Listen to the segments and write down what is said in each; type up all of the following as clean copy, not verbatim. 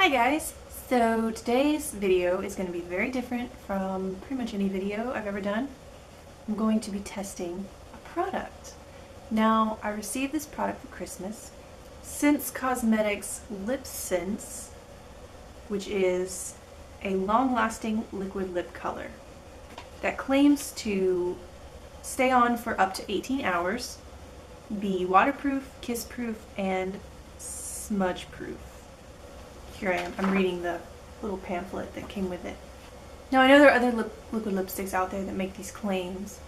Hi guys! So today's video is going to be very different from pretty much any video I've ever done. I'm going to be testing a product. Now, I received this product for Christmas. Sense Cosmetics Lip Sense, which is a long-lasting liquid lip color that claims to stay on for up to 18 hours, be waterproof, kiss-proof, and smudge-proof. Here I am. I'm reading the little pamphlet that came with it. Now I know there are other liquid lipsticks out there that make these claims,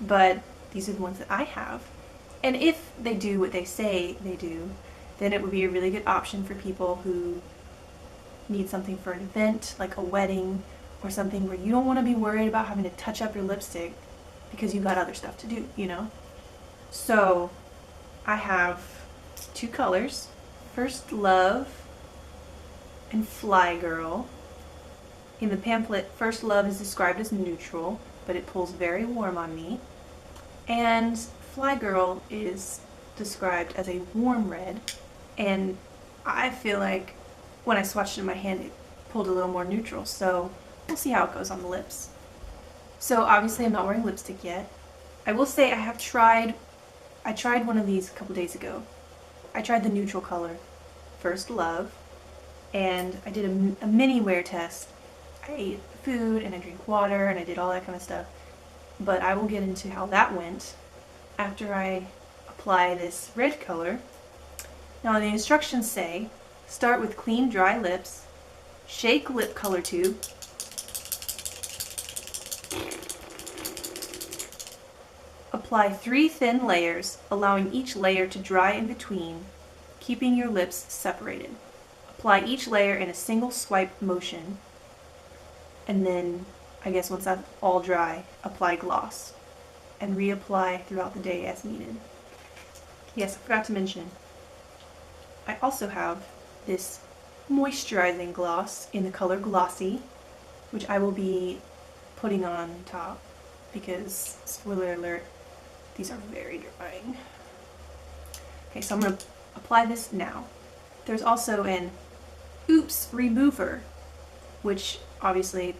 but these are the ones that I have. And if they do what they say they do, then it would be a really good option for people who need something for an event, like a wedding, or something where you don't want to be worried about having to touch up your lipstick because you've got other stuff to do, you know? So I have two colors. First Love and Fly Girl. In the pamphlet, First Love is described as neutral, but it pulls very warm on me. And Fly Girl is described as a warm red, and I feel like when I swatched it in my hand it pulled a little more neutral, so we'll see how it goes on the lips. So obviously I'm not wearing lipstick yet. I will say I tried one of these a couple days ago. I tried the neutral color, First Love, and I did a mini wear test. I ate food and I drank water and I did all that kind of stuff. But I will get into how that went after I apply this red color. Now the instructions say, start with clean dry lips, shake lip color tube, apply 3 thin layers, allowing each layer to dry in between, keeping your lips separated. Apply each layer in a single swipe motion, and then, I guess once that's all dry, apply gloss, and reapply throughout the day as needed. Yes, I forgot to mention, I also have this moisturizing gloss in the color Glossy, which I will be putting on top because, spoiler alert, these are very drying. Okay, so I'm going to apply this now. There's also an Oops Remover, which obviously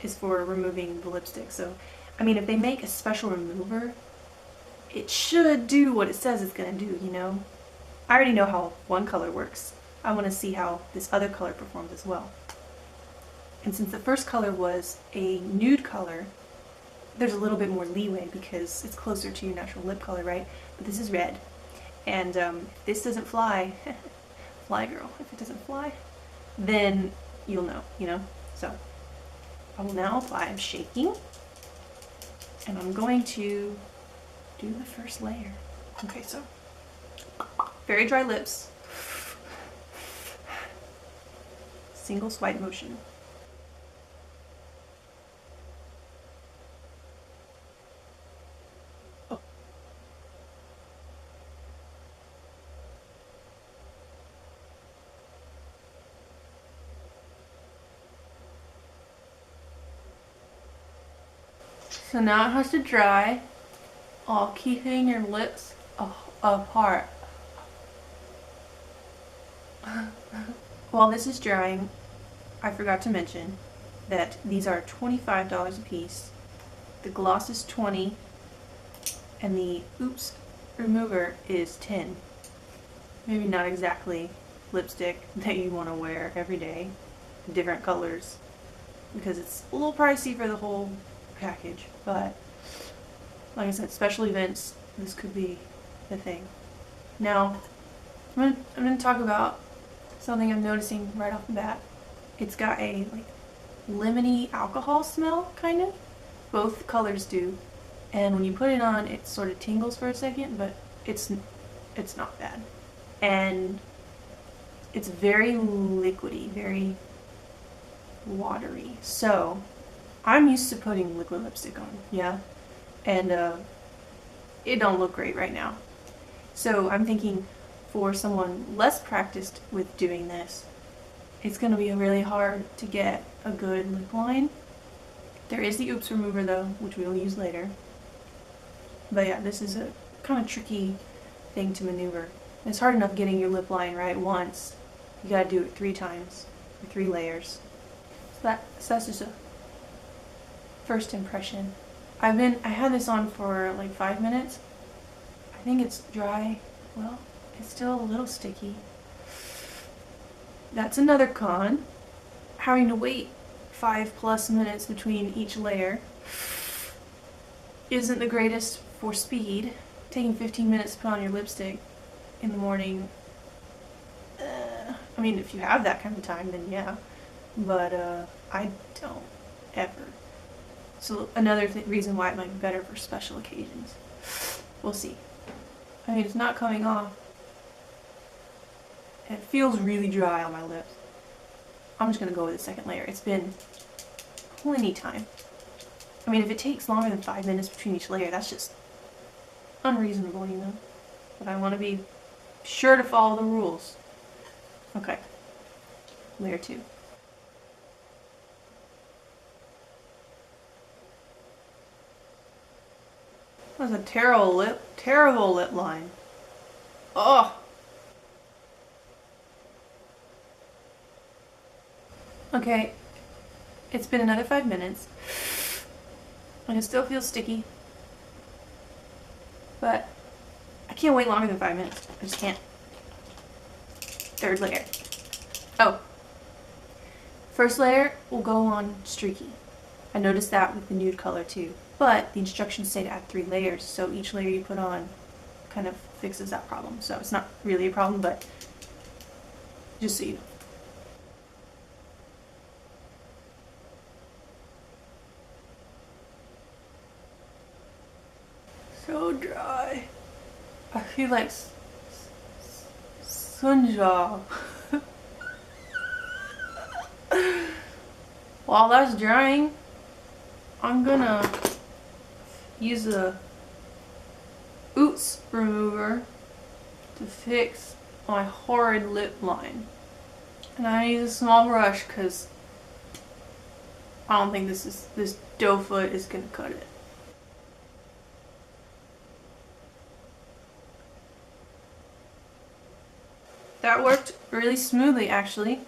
is for removing the lipstick. So, I mean, if they make a special remover, it should do what it says it's going to do, you know? I already know how one color works. I want to see how this other color performs as well. And since the first color was a nude color, there's a little bit more leeway because it's closer to your natural lip color, right? But this is red. And if this doesn't fly, Fly Girl, if it doesn't fly, then you'll know, you know? So, I will now apply. I'm shaking, and I'm going to do the first layer. Okay, so, very dry lips, single swipe motion. So now it has to dry, while keeping your lips apart. While this is drying, I forgot to mention that these are $25 a piece. The gloss is $20, and the Oops Remover is $10. Maybe not exactly lipstick that you want to wear every day, different colors, because it's a little pricey for the whole package, but like I said, special events, this could be the thing. Now, I'm gonna talk about something I'm noticing right off the bat. It's got a like lemony alcohol smell, kind of. Both colors do, and when you put it on, it sort of tingles for a second, but it's not bad, and it's very liquidy, very watery. So I'm used to putting liquid lipstick on, yeah, and it don't look great right now. So I'm thinking for someone less practiced with doing this, it's going to be really hard to get a good lip line. There is the Oops Remover though, which we'll use later. But yeah, this is a kind of tricky thing to maneuver. It's hard enough getting your lip line right once, you gotta do it 3 times, or 3 layers. So that's just a first impression. I had this on for like 5 minutes. I think it's dry. Well, it's still a little sticky. That's another con. Having to wait 5+ minutes between each layer isn't the greatest for speed. Taking 15 minutes to put on your lipstick in the morning, I mean, if you have that kind of time, then yeah, but I don't ever. So another reason why it might be better for special occasions. We'll see. I mean, it's not coming off. It feels really dry on my lips. I'm just gonna go with the second layer. It's been plenty time. I mean, if it takes longer than 5 minutes between each layer, that's just unreasonable, you know? But I want to be sure to follow the rules. Okay. Layer 2. That was a terrible lip line. Oh! Okay, it's been another 5 minutes, and it still feels sticky, but I can't wait longer than 5 minutes. I just can't. Third layer. Oh. First layer will go on streaky. I noticed that with the nude color too, but the instructions say to add 3 layers, so each layer you put on kind of fixes that problem. So it's not really a problem, but just so you know. So dry. I feel like sunjaw. While that's drying, I'm gonna use a ooze remover to fix my horrid lip line. And I use a small brush because I don't think this doe foot is gonna cut it. That worked really smoothly, actually.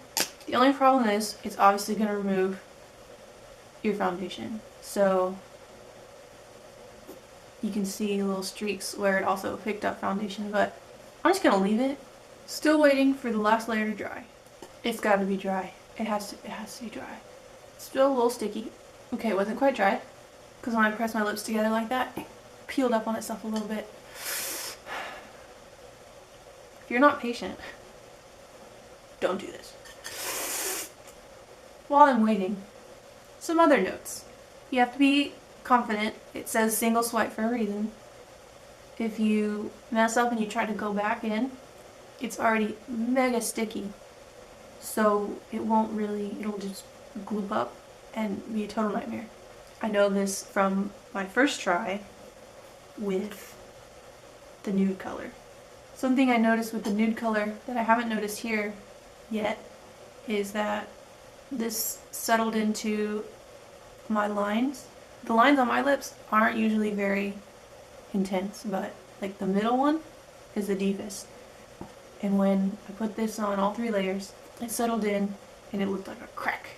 The only problem is it's obviously going to remove your foundation. So you can see little streaks where it also picked up foundation, but I'm just going to leave it. Still waiting for the last layer to dry. It's got to be dry. It has to be dry. It's still a little sticky. Okay, it wasn't quite dry, because when I pressed my lips together like that, it peeled up on itself a little bit. If you're not patient, don't do this. While I'm waiting, some other notes. You have to be confident. It says single swipe for a reason. If you mess up and you try to go back in, it's already mega sticky. So it won't really, it'll just gloop up and be a total nightmare. I know this from my first try with the nude color. Something I noticed with the nude color that I haven't noticed here yet is that this settled into my lines. The lines on my lips aren't usually very intense, but like the middle one is the deepest. And when I put this on all 3 layers, it settled in and it looked like a crack.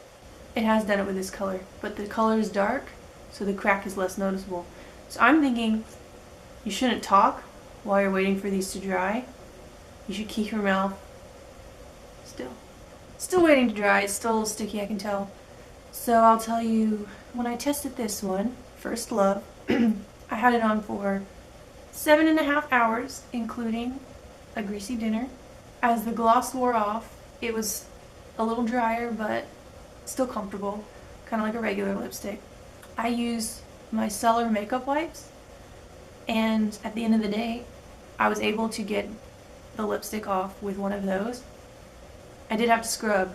It has done it with this color, but the color is dark, so the crack is less noticeable. So I'm thinking you shouldn't talk while you're waiting for these to dry. You should keep your mouth still waiting to dry. It's still a little sticky, I can tell. So I'll tell you, when I tested this one, First Love, I had it on for 7.5 hours, including a greasy dinner. As the gloss wore off, it was a little drier, but still comfortable, kind of like a regular lipstick. I use my Cellar makeup wipes, and at the end of the day, I was able to get the lipstick off with one of those. I did have to scrub,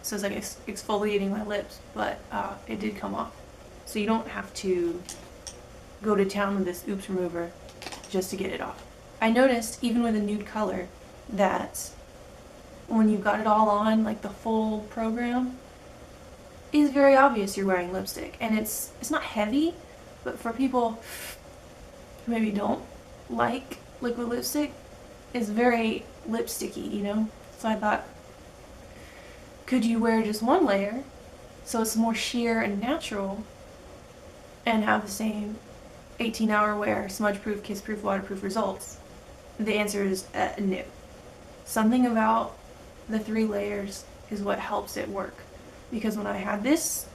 so it's like exfoliating my lips, but it did come off. So you don't have to go to town with this oops remover just to get it off. I noticed, even with a nude color, that when you've got it all on, like the full program, it's very obvious you're wearing lipstick. And it's not heavy, but for people who maybe don't like liquid lipstick, it's very lipsticky, you know? So I thought Could you wear just one layer so it's more sheer and natural and have the same 18-hour wear, smudge-proof, kiss-proof, waterproof results? The answer is no. Something about the 3 layers is what helps it work. Because when I had this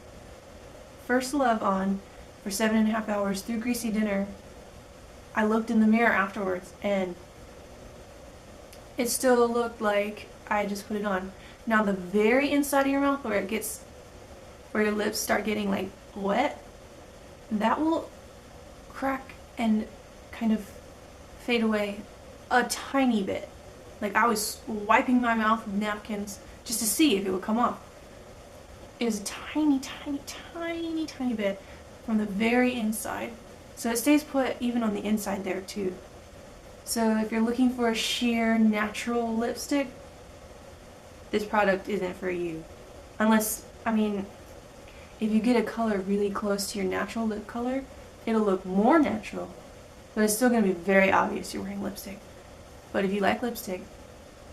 First Love on for 7.5 hours through Greasy Dinner, I looked in the mirror afterwards and it still looked like I just put it on. Now the very inside of your mouth where your lips start getting like wet, that will crack and kind of fade away a tiny bit. Like I was wiping my mouth with napkins just to see if it would come off. It was a tiny, tiny, tiny, tiny bit from the very inside. So it stays put even on the inside there too. So if you're looking for a sheer, natural lipstick, this product isn't for you. Unless, I mean, if you get a color really close to your natural lip color, it'll look more natural, but it's still going to be very obvious you're wearing lipstick. But if you like lipstick,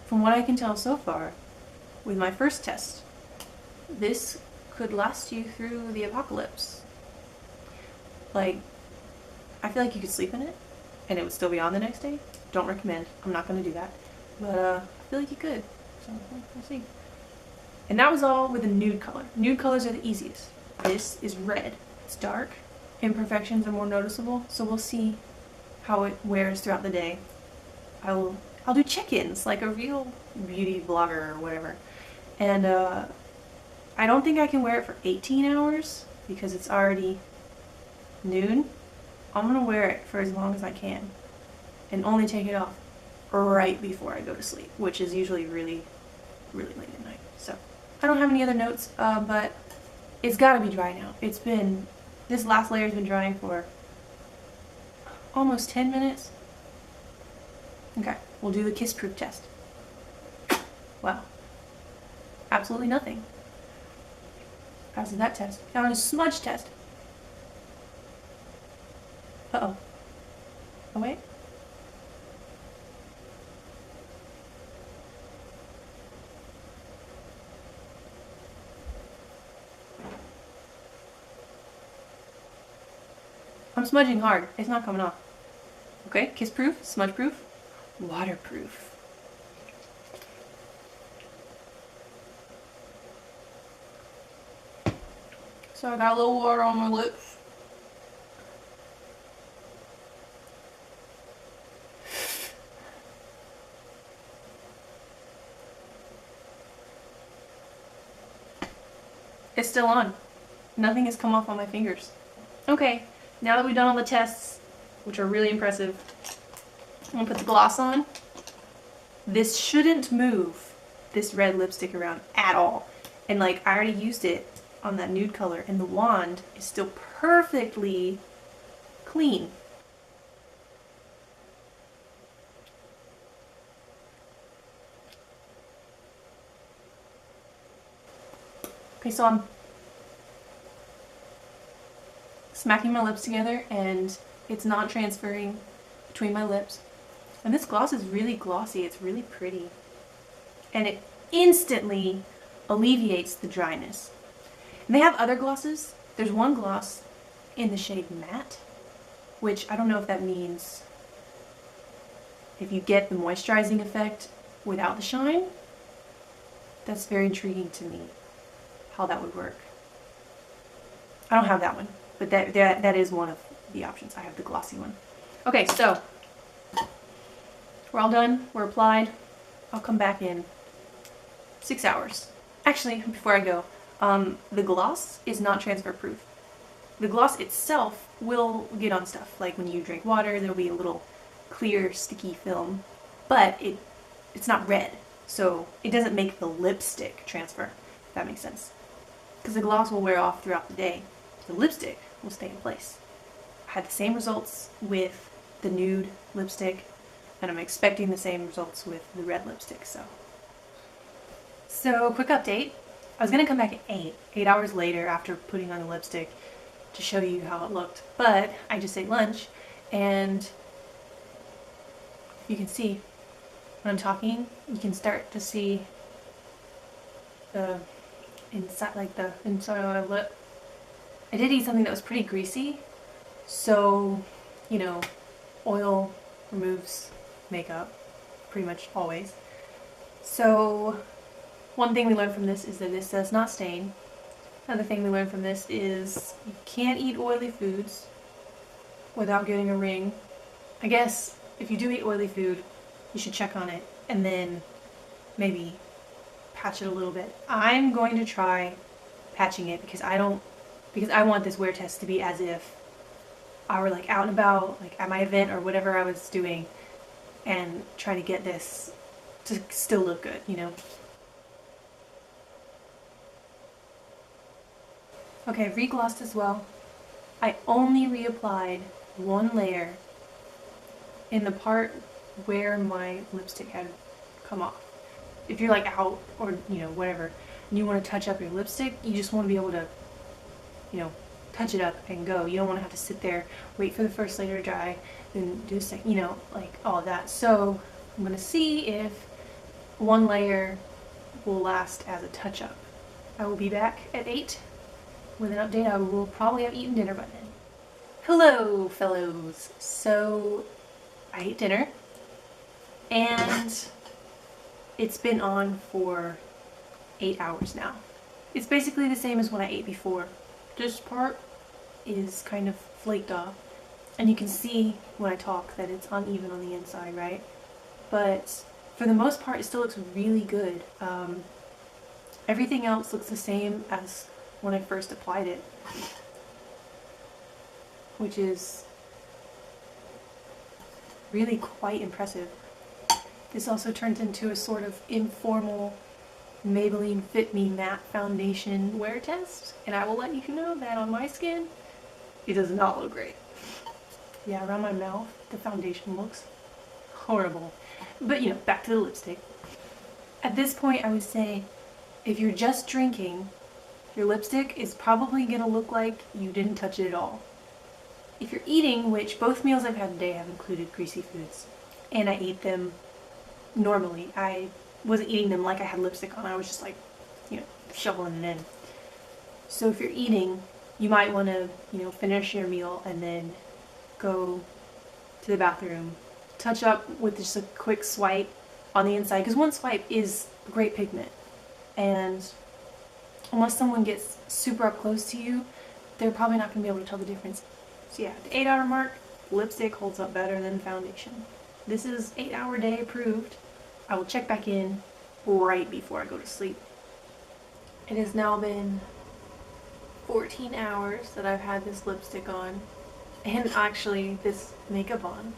from what I can tell so far, with my first test, this could last you through the apocalypse. Like, I feel like you could sleep in it, and it would still be on the next day. Don't recommend. I'm not going to do that. But I feel like you could. So, we'll see. And that was all with a nude color. Nude colors are the easiest. This is red. It's dark. Imperfections are more noticeable, so we'll see how it wears throughout the day. I'll do check-ins like a real beauty blogger or whatever. And I don't think I can wear it for 18 hours because it's already noon. I'm gonna wear it for as long as I can and only take it off right before I go to sleep, which is usually really, really late at night. So I don't have any other notes, but it's gotta be dry now. This last layer has been drying for almost 10 minutes. Okay, we'll do the kiss proof test. Wow. Absolutely nothing. Passes that test. Now a smudge test. Uh-oh. Oh, wait. I'm smudging hard. It's not coming off. Okay, kiss proof, smudge proof, waterproof. So I got a little water on my lips. It's still on. Nothing has come off on my fingers. Okay, now that we've done all the tests, which are really impressive, I'm gonna put the gloss on. This shouldn't move this red lipstick around at all. And like, I already used it on that nude color and the wand is still perfectly clean. Okay, so I'm smacking my lips together and it's not transferring between my lips. And this gloss is really glossy, it's really pretty. And it instantly alleviates the dryness. And they have other glosses. There's one gloss in the shade Matte, which I don't know if that means if you get the moisturizing effect without the shine. That's very intriguing to me, how that would work. I don't have that one, but that is one of the options. I have the glossy one. Okay, so we're all done. We're applied. I'll come back in 6 hours. Actually, before I go, the gloss is not transfer proof. The gloss itself will get on stuff. Like when you drink water, there'll be a little clear, sticky film, but it's not red, so it doesn't make the lipstick transfer, if that makes sense. Because the gloss will wear off throughout the day. The lipstick will stay in place. I had the same results with the nude lipstick, and I'm expecting the same results with the red lipstick, So, quick update. I was going to come back at 8 hours later after putting on the lipstick to show you how it looked, but I just ate lunch, and you can see when I'm talking, you can start to see the inside, like the inside of my lip. I did eat something that was pretty greasy, so, you know, oil removes makeup, pretty much always. So, one thing we learned from this is that this does not stain. Another thing we learned from this is you can't eat oily foods without getting a ring. I guess if you do eat oily food, you should check on it and then maybe patch it a little bit. I'm going to try patching it because I want this wear test to be as if I were like out and about, like at my event or whatever I was doing, and try to get this to still look good, you know? Okay, I've re-glossed as well. I only reapplied one layer in the part where my lipstick had come off. If you're like out or, you know, whatever, and you want to touch up your lipstick, you just want to be able to, you know, touch it up and go. You don't want to have to sit there, wait for the first layer to dry, then do a second, you know, like all of that. So I'm going to see if one layer will last as a touch-up. I will be back at 8 with an update. I will probably have eaten dinner by then. Hello, fellows. So I ate dinner, and it's been on for 8 hours now. It's basically the same as when I ate before. This part is kind of flaked off, and you can see when I talk that it's uneven on the inside, right? But for the most part, it still looks really good. Everything else looks the same as when I first applied it, which is really quite impressive. This also turns into a sort of informal Maybelline Fit Me Matte Foundation wear test, and I will let you know that on my skin, it does not look great. Yeah, around my mouth, the foundation looks horrible. But, you know, back to the lipstick. At this point, I would say, if you're just drinking, your lipstick is probably gonna look like you didn't touch it at all. If you're eating, which both meals I've had today have included greasy foods, and I ate them normally. I wasn't eating them like I had lipstick on. I was just like, you know, shoveling it in. So if you're eating, you might want to, you know, finish your meal and then go to the bathroom, touch up with just a quick swipe on the inside, because one swipe is great pigment, and unless someone gets super up close to you, they're probably not going to be able to tell the difference. So yeah, the 8-hour mark, lipstick holds up better than foundation. This is 8-hour day approved. I will check back in right before I go to sleep. It has now been 14 hours that I've had this lipstick on, and actually this makeup on.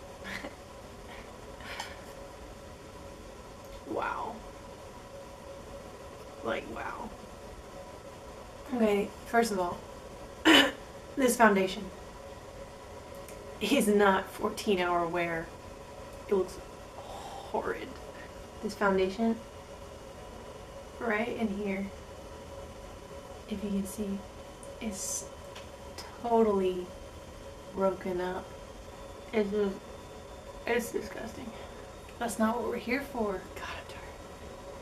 Wow. Like, wow. Okay, first of all, this foundation is not 14-hour wear. It looks horrid. This foundation, right in here, if you can see, is totally broken up. It's disgusting. That's not what we're here for. God, I'm tired.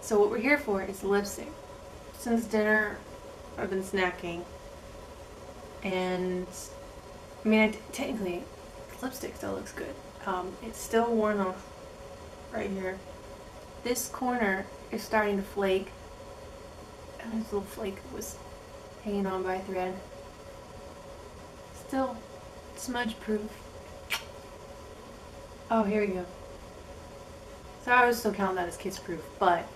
So what we're here for is the lipstick. Since dinner, I've been snacking, and I mean, technically, lipstick still looks good. It's still worn off right here. This corner is starting to flake, and this little flake was hanging on by a thread. Still smudge proof. Oh, here we go. So I would still count that as kiss proof, but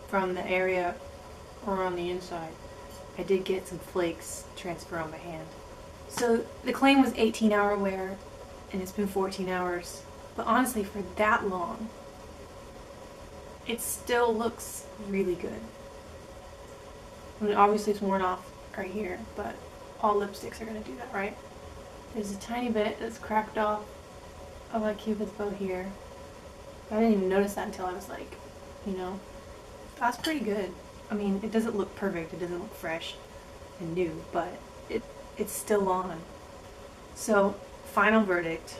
from the area around the inside, I did get some flakes transfer on my hand. So the claim was 18-hour wear, and it's been 14 hours. But honestly, for that long, it still looks really good. I mean, obviously it's worn off right here, but all lipsticks are going to do that, right? There's a tiny bit that's cracked off of my cupid's bow here. I didn't even notice that until I was like, you know, that's pretty good. I mean, it doesn't look perfect, it doesn't look fresh and new, but it's still on. So, final verdict.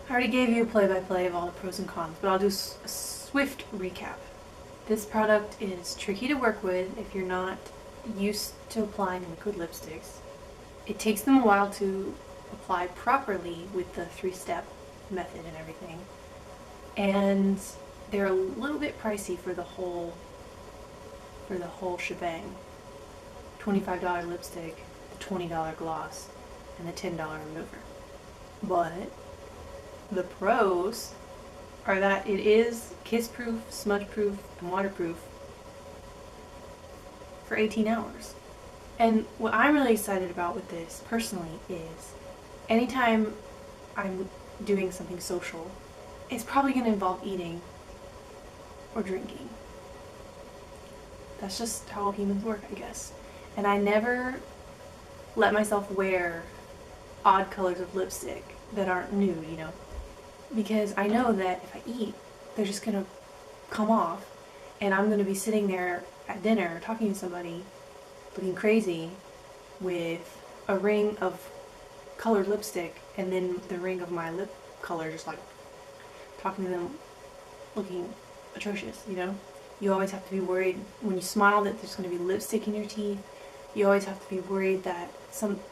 I already gave you a play-by-play of all the pros and cons, but I'll do a swift recap. This product is tricky to work with if you're not used to applying liquid lipsticks. It takes them a while to apply properly with the 3-step method and everything. And they're a little bit pricey for the whole shebang. $25 lipstick, the $20 gloss, and the $10 remover. But the pros are that it is kiss-proof, smudge-proof, and waterproof for 18 hours. And what I'm really excited about with this, personally, is anytime I'm doing something social, it's probably going to involve eating or drinking. That's just how humans work, I guess. And I never let myself wear odd colors of lipstick that aren't nude, you know? Because I know that if I eat, they're just gonna come off, and I'm gonna be sitting there at dinner talking to somebody looking crazy with a ring of colored lipstick and then the ring of my lip color, just like talking to them looking atrocious, you know? You always have to be worried when you smile that there's going to be lipstick in your teeth. You always have to be worried that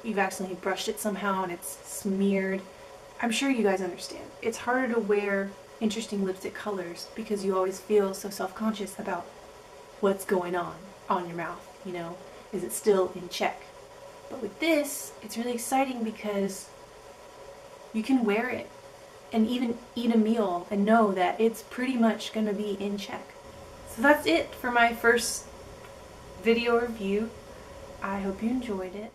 you've accidentally brushed it somehow and it's smeared. I'm sure you guys understand. It's harder to wear interesting lipstick colors because you always feel so self-conscious about what's going on your mouth, you know? Is it still in check? But with this, it's really exciting because you can wear it and even eat a meal and know that it's pretty much going to be in check. So that's it for my first video review. I hope you enjoyed it.